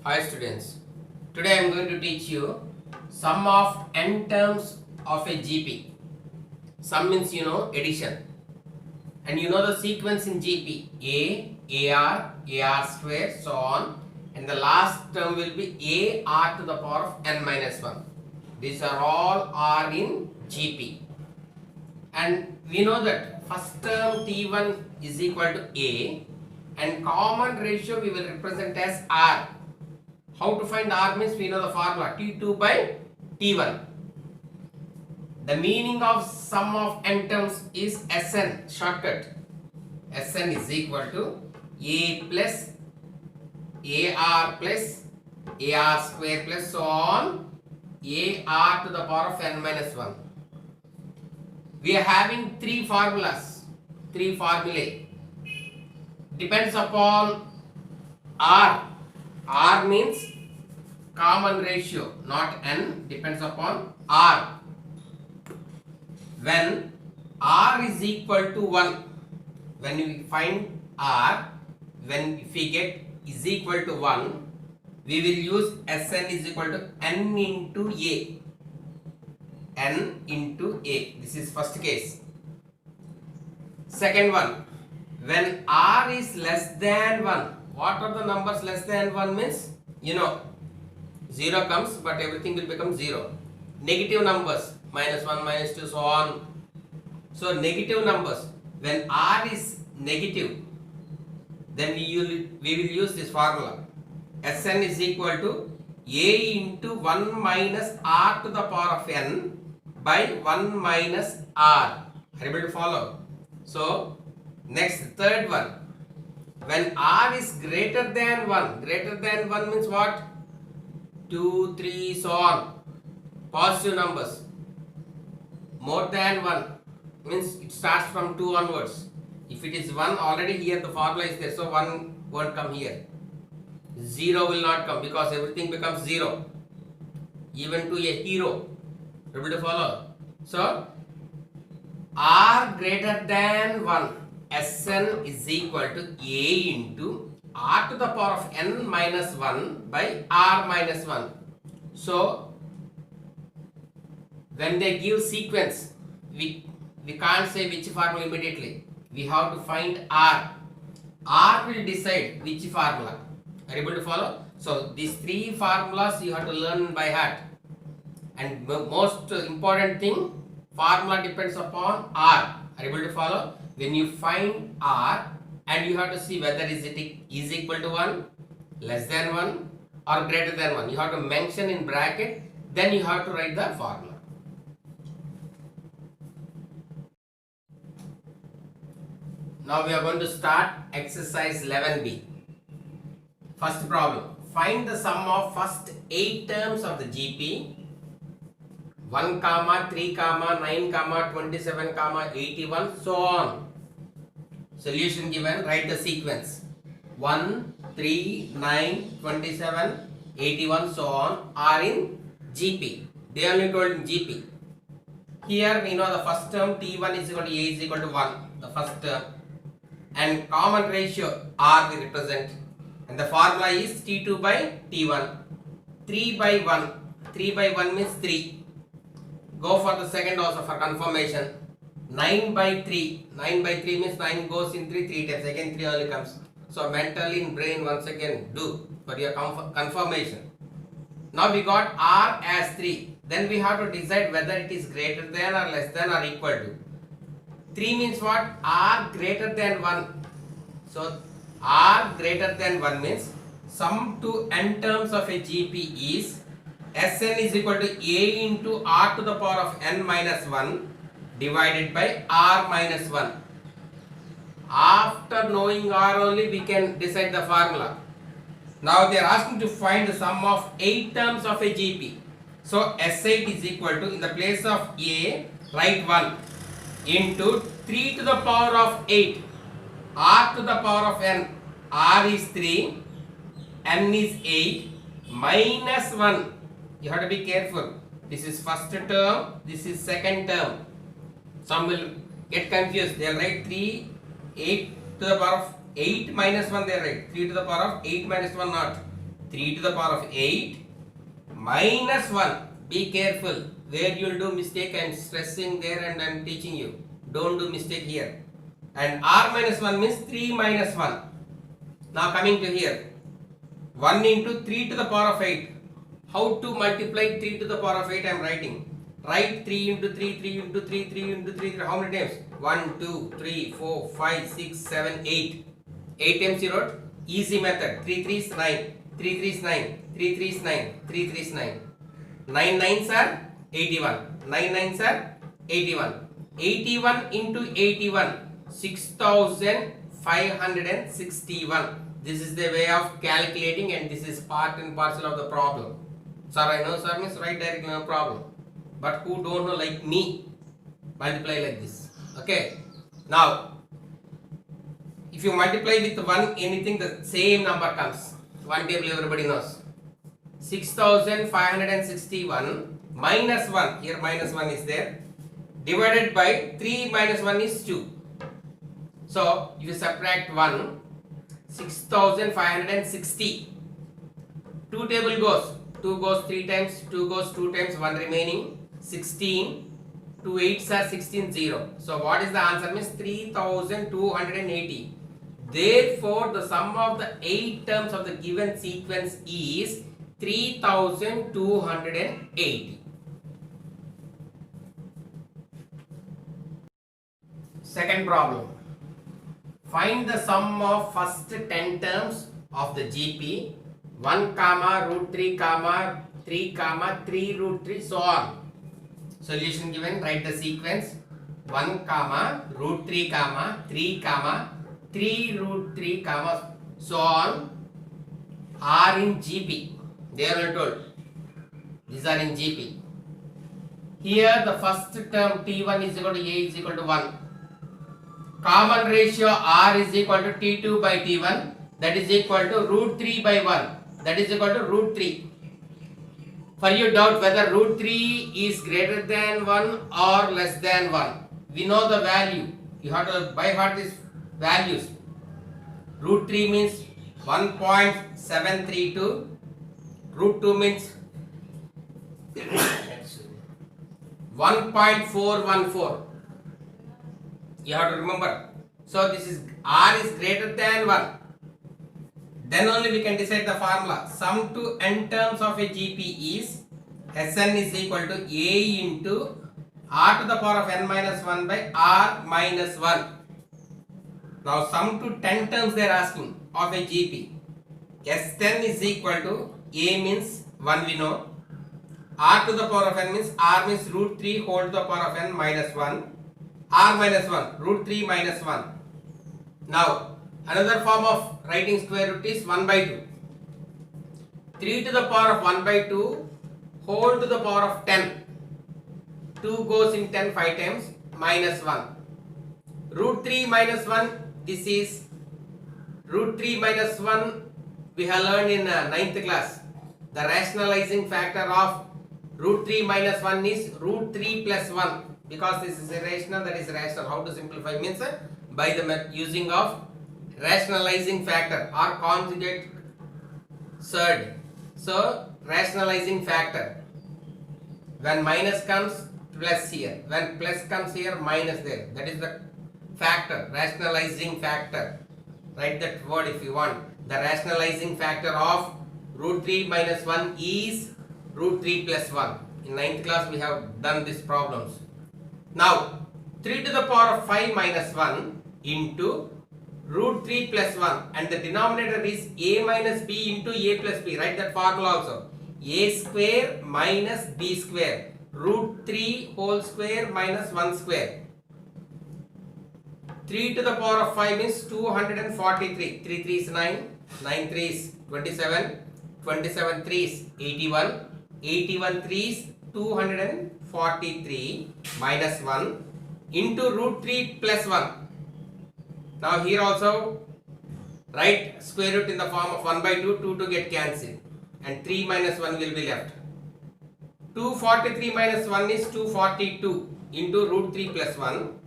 Hi students, today I am going to teach you sum of n terms of a GP. Sum means addition, and you know the sequence in GP AR, AR square, so on, and the last term will be AR to the power of n minus 1. These are all are in GP, and we know that first term T1 is equal to A, and common ratio we will represent as R. How to find R means we know the formula T2 by T1. The meaning of sum of n terms is Sn, shortcut. Sn is equal to A plus AR plus AR square plus so on AR to the power of n minus 1. We are having three formulae. Depends upon R. R means common ratio, not n, depends upon R. When R is equal to 1, when we find R, if we get is equal to 1, we will use Sn is equal to n into A. N into A. This is first case. Second one, when R is less than 1, what are the numbers less than 1 means? 0 comes, but everything will become 0. Negative numbers, minus 1, minus 2, so on. So negative numbers, when R is negative, then we will use this formula. Sn is equal to A into 1 minus R to the power of n by 1 minus R. Are you able to follow? So next, third one. When R is greater than 1 means what? 2, 3, so on. Positive numbers. More than 1 means it starts from 2 onwards. If it is 1, already here the formula is there, so 1 won't come here. 0 will not come because everything becomes 0. Even to a hero. Able to follow? So, R greater than 1. Sn is equal to A into R to the power of n minus 1 by R minus 1. So, when they give sequence, we can't say which formula immediately. We have to find R. R will decide which formula. Are you able to follow? So, these three formulas you have to learn by heart. And most important thing, formula depends upon R. Are you able to follow? When you find R, and you have to see whether is equal to 1, less than 1 or greater than 1. You have to mention in bracket, then you have to write the formula. Now we are going to start exercise 11b. First problem. Find the sum of first 8 terms of the GP 1, 3, 9, 27, 81, so on. Solution given, write the sequence. 1, 3, 9, 27, 81, so on are in GP. They only told in GP. Here we know the first term T1 is equal to A is equal to 1, the first term. And common ratio R we represent. And the formula is T2 by T1. 3 by 1. 3 by 1 means 3. Go for the second also for confirmation. 9 by 3. 9 by 3 means 9 goes in 3 times. Again 3 only comes. So mentally in brain once again do for your confirmation. Now we got R as 3. Then we have to decide whether it is greater than or less than or equal to. 3 means what? R greater than 1. So R greater than 1 means sum to n terms of a GP is Sn is equal to A into R to the power of n minus 1 divided by R minus 1. After knowing R only we can decide the formula. Now they are asking to find the sum of 8 terms of a GP. So S8 is equal to, in the place of A, write 1 into 3 to the power of 8. R to the power of n. R is 3, n is 8, minus 1. You have to be careful. This is first term, this is second term. Some will get confused. They will write 3, 8 to the power of 8 minus 1 they write. 3 to the power of 8 minus 1 not. 3 to the power of 8 minus 1. Be careful where you will do mistake. I am stressing there and I am teaching you. Don't do mistake here. And r minus 1 means 3 minus 1. Now coming to here. 1 into 3 to the power of 8. How to multiply 3 to the power of 8 I am writing. Write 3 into 3, 3 into 3, 3 into 3. How many times? 1, 2, 3, 4, 5, 6, 7, 8. 8 times you wrote. Easy method. 3 3 is 9. 3 3 is 9. 3 3 is 9. 3 3 is 9. 9 9s are 81. 9 9s are 81. 81 into 81. 6561. This is the way of calculating and this is part and parcel of the problem. Sir, I know sir means write directly, no problem. But who don't know like me, multiply like this. Okay. Now, if you multiply with 1 anything, the same number comes. One table everybody knows. 6561 minus 1. Here minus 1 is there. Divided by 3 minus 1 is 2. So, if you subtract 1, 6560. 2 table goes. 2 goes 3 times, 2 goes 2 times, 1 remaining. 16. 2 8s are 16, 0. So, what is the answer? Means 3280. Therefore, the sum of the 8 terms of the given sequence is 3280. Second problem. Find the sum of first 10 terms of the GP 1 comma root 3 comma 3 comma 3 root 3 so on. Solution given, write the sequence 1 comma root 3 comma 3 comma 3 root 3 comma so on are in GP. They are told. These are in GP. Here the first term T1 is equal to A is equal to 1. Common ratio R is equal to T2 by T1, that is equal to root 3 by 1, that is equal to root 3. For you doubt whether root 3 is greater than 1 or less than 1. We know the value. You have to by heart these values. Root 3 means 1.732. Root 2 means 1.414. You have to remember. So this is R is greater than 1. Then only we can decide the formula. Sum to n terms of a GP is Sn is equal to A into R to the power of n minus 1 by R minus 1. Now sum to 10 terms they are asking of a GP. S10 is equal to A means 1 we know. R to the power of n means R means root 3 whole to the power of n minus 1. R minus 1, root 3 minus 1. Now, another form of writing square root is 1 by 2. 3 to the power of 1 by 2 whole to the power of 10. 2 goes in 10 5 times minus 1. Root 3 minus 1, this is root 3 minus 1 we have learned in 9th class. The rationalizing factor of root 3 minus 1 is root 3 plus 1. Because this is irrational, that is rational. How to simplify means by the using of rationalizing factor or conjugate surd. So rationalizing factor. When minus comes, plus here. When plus comes here, minus there. That is the factor, rationalizing factor. Write that word if you want. The rationalizing factor of root 3 minus 1 is root 3 plus 1. In 9th class we have done these problems. Now, 3 to the power of 5 minus 1 into root 3 plus 1 and the denominator is A minus B into A plus B. Write that formula also. A square minus B square. Root 3 whole square minus 1 square. 3 to the power of 5 is 243. 3 3 is 9. 9 3 is 27. 27 3 is 81. 81 3 is 243 minus 1 into root 3 plus 1. Now here also write square root in the form of 1 by 2, 2 to get cancelled and 3 minus 1 will be left. 243 minus 1 is 242 into root 3 plus 1.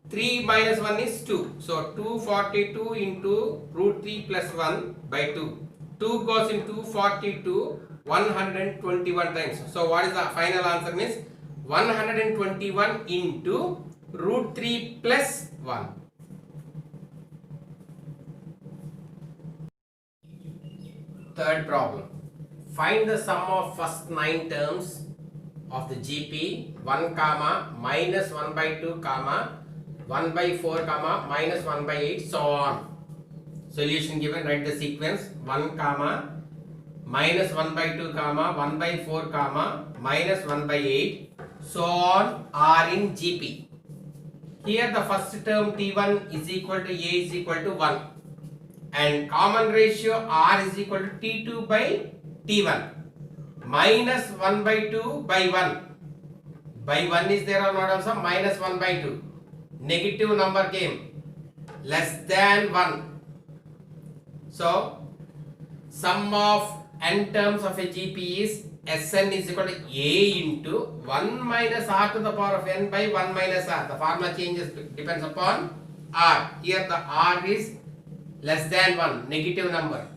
3 minus 1 is 2. So 242 into root 3 plus 1 by 2. 2 goes into 42 121 times. So what is the final answer means 121 into root 3 plus 1. Third problem. Find the sum of first 9 terms of the GP 1 comma minus 1 by 2 comma 1 by 4 comma minus 1 by 8 so on. Solution given, write the sequence 1 comma minus 1 by 2 comma 1 by 4 comma minus 1 by 8 so on are in GP. Here the first term T1 is equal to A is equal to 1 and common ratio R is equal to T2 by T1 minus 1 by 2 by 1 by 1 is there or not also minus 1 by 2 negative number came less than 1. So sum of n terms of a GP is Sn is equal to A into 1 minus R to the power of n by 1 minus R. The formula changes depends upon R. Here the R is less than 1, negative number.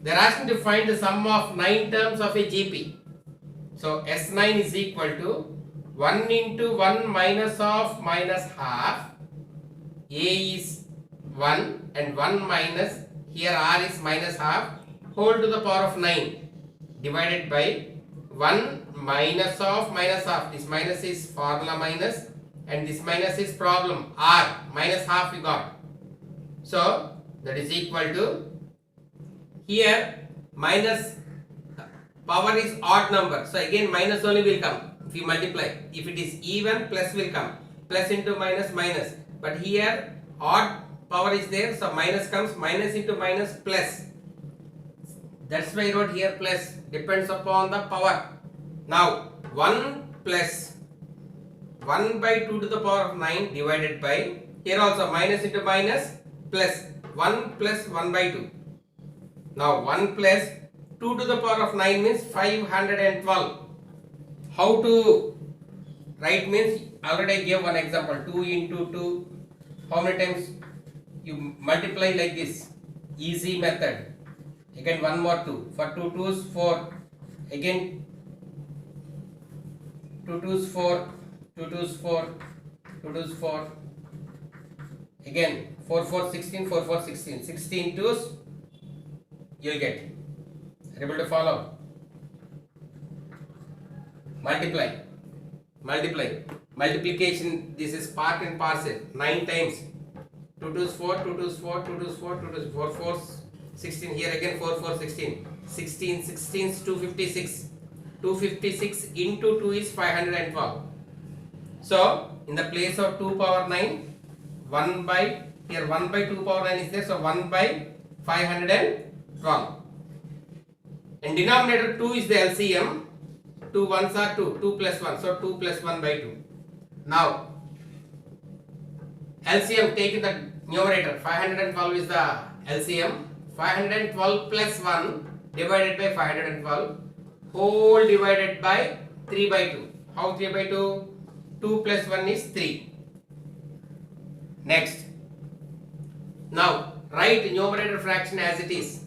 They are asking to find the sum of 9 terms of a GP. So S9 is equal to 1 into 1 minus of minus half. A is 1 and 1 minus, here R is minus half, whole to the power of 9 divided by 1 minus of minus half. This minus is formula minus and this minus is problem R minus half we got. So that is equal to, here minus power is odd number, so again minus only will come if you multiply. If it is even, plus will come, plus into minus minus, but here odd power is there, so minus comes, minus into minus plus. That's why I wrote here plus, depends upon the power. Now 1 plus 1 by 2 to the power of 9 divided by, here also minus into minus plus 1 plus 1 by 2. Now 1 plus 2 to the power of 9 means 512. How to write means, already I gave one example, 2 into 2. How many times you multiply like this? Easy method. Again one more 2. For 2 2's 4. Again 2 2's 4. 2 2's 4. 2 2's 4. Again 4 4 16. 4 4 16. 16 2's you will get. Are able to follow? Multiply. Multiplication, this is part and parcel. 9 times. 2 2's 4. 2 2's 4. 2 2's 4. 2 2's 4. 4 16. Here again 4 4 16. 16 16 is 256. 256 into 2 is 512. So in the place of 2 power 9, 1 by, here 1 by 2 power 9 is there, so 1 by 512. And denominator 2 is the LCM. 2 ones are 2. 2 plus 1, so 2 plus 1 by 2. Now LCM, take the numerator. 512 is the LCM. 512 plus 1 divided by 512 whole divided by 3 by 2. How 3 by 2? 2 plus 1 is 3. Next. Now write numerator fraction as it is.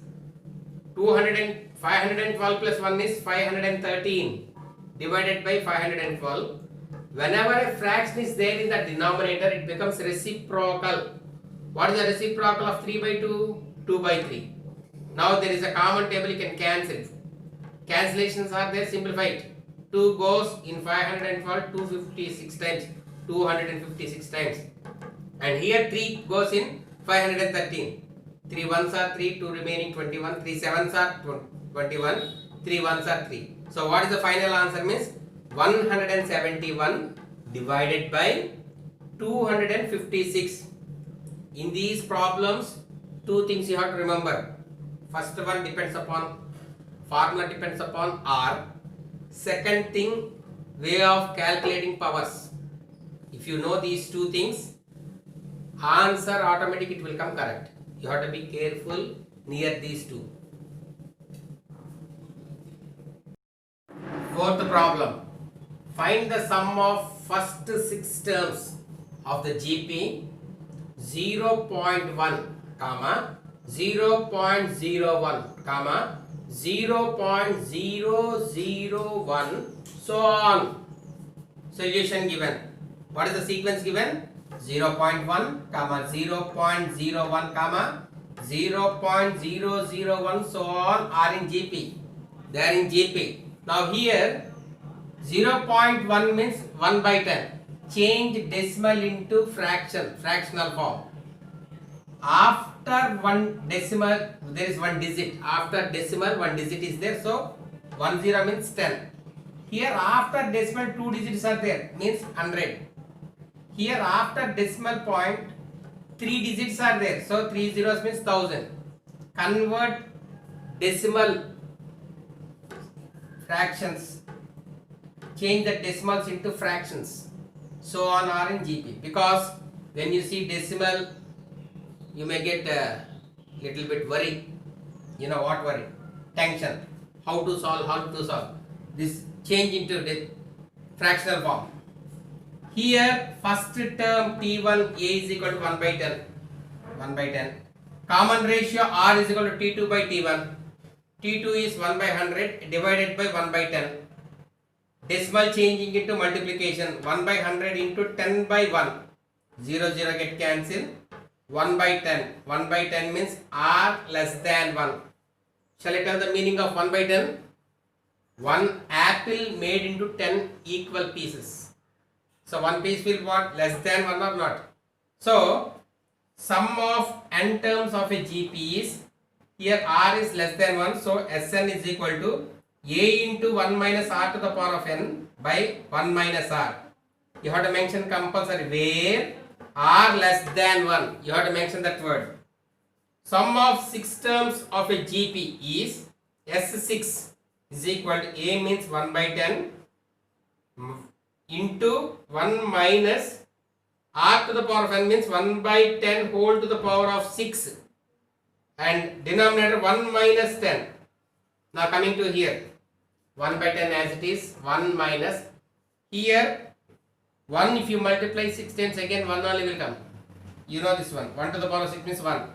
512 plus 1 is 513 divided by 512. Whenever a fraction is there in the denominator, it becomes reciprocal. What is the reciprocal of 3 by 2? 2 by 3. Now there is a common table, you can cancel. Cancellations are there, simplify it. 2 goes in 512 256 times. 256 times. And here 3 goes in 513. 3 ones are 3, 2 remaining 21. 3 sevens are 21. 3 ones are 3. So what is the final answer means? 171 divided by 256. In these problems, 2 things you have to remember. First one depends upon, formula depends upon R. Second thing, way of calculating powers. If you know these 2 things, answer automatic it will come correct. You have to be careful near these 2. Fourth problem. Find the sum of first 6 terms of the GP 0.1, comma 0.01, comma 0.001, so on. Solution given. What is the sequence given? 0.1, comma 0.01, comma 0.001, so on are in GP. They are in GP. Now here 0.1 means 1 by 10. Change decimal into fractional form. After one decimal, there is one digit. After decimal, one digit is there. So 10 means 10. Here after decimal, 2 digits are there, means 100. Here after decimal point, 3 digits are there. So 3 zeros means 1000. Convert decimal fractions. Change the decimals into fractions. So on are in GP. Because when you see decimal, you may get a little bit worry. You know what worry? Tension. How to solve? This change into the fractional form. Here first term T1 A is equal to 1 by 10. 1 by 10. Common ratio R is equal to T2 by T1. T2 is 1 by 100 divided by 1 by 10. Decimal changing into multiplication. 1 by 100 into 10 by 1. 0 get cancelled. 1 by 10. 1 by 10 means R less than 1. Shall I tell the meaning of 1 by 10? One apple made into 10 equal pieces. So one piece will what? Less than 1 or not? So sum of n terms of a GP is, here R is less than 1. So Sn is equal to A into 1 minus R to the power of n by 1 minus R. You have to mention compulsory where R less than 1. You have to mention that word. Sum of 6 terms of a GP is S6 is equal to A means 1 by 10 into 1 minus R to the power of n means 1 by 10 whole to the power of 6 and denominator 1 minus 10. Now coming to here, 1 by 10 as it is, 1 minus, here 1 if you multiply 6 times again 1 only will come. You know this one, 1 to the power of 6 means 1.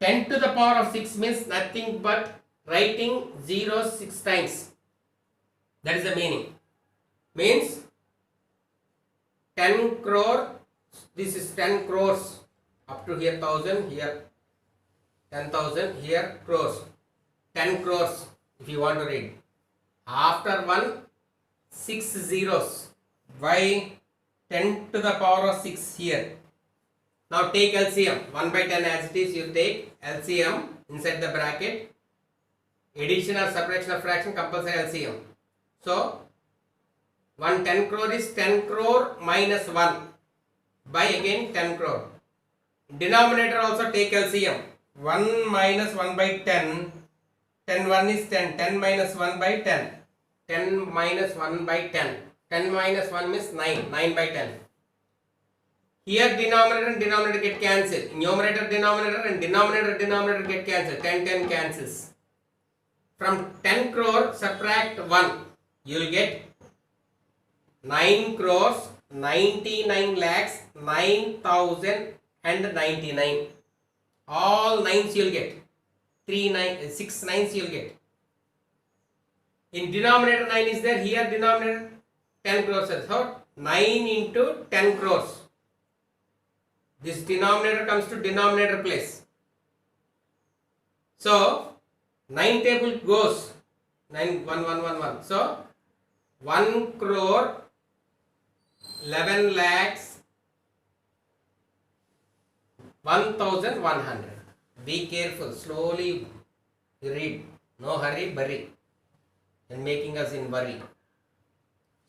10 to the power of 6 means nothing but writing zeros 6 times. That is the meaning. Means 10 crore, this is 10 crores, up to here 1000, here 10,000, here crores. 10 crores if you want to read. After 1, 6 zeros. Why 10 to the power of 6 here? Now take LCM. 1 by 10 as it is, you take LCM inside the bracket. Addition or subtraction of fraction, compulsory LCM. So 10 crore is 10 crore minus 1 by again 10 crore. Denominator also take LCM. 1 minus 1 by 10. 10 1 is 10. 10 minus 1 by 10. 10 minus 1 by 10. 10 minus 1 means 9. 9 by 10. Here denominator and denominator get cancelled. Numerator, denominator and denominator get cancelled. 10 cancels. From 10 crore subtract 1. You will get 9 crores 99 lakhs 9,099. All 9s you will get. 6 9s you will get. In denominator 9 is there. Here denominator 10 crores. So 9 into 10 crores. This denominator comes to denominator place. So 9 table goes 9 1 1 1 1. So 1 crore 11 lakhs 1,100. Be careful, slowly read. No hurry, worry. And making us in worry.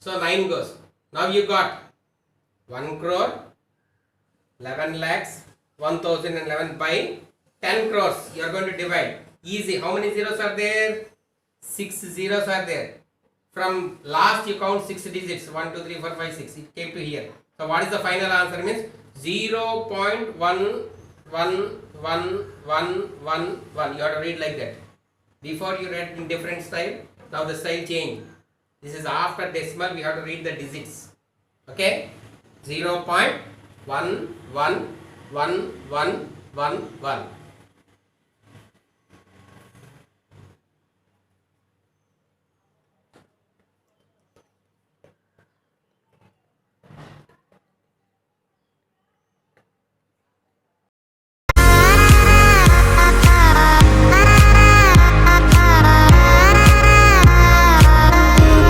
So 9 goes. Now you got 1 crore 11 lakhs 1,011 by 10 crores. You are going to divide. Easy. How many zeros are there? 6 zeros are there. From last you count 6 digits. 1, 2, 3, 4, 5, 6. It came to here. So what is the final answer? Means 0.11111. You have to read like that. Before you read in different style. Now the style change. This is after decimal. We have to read the digits. Okay. 0.11111.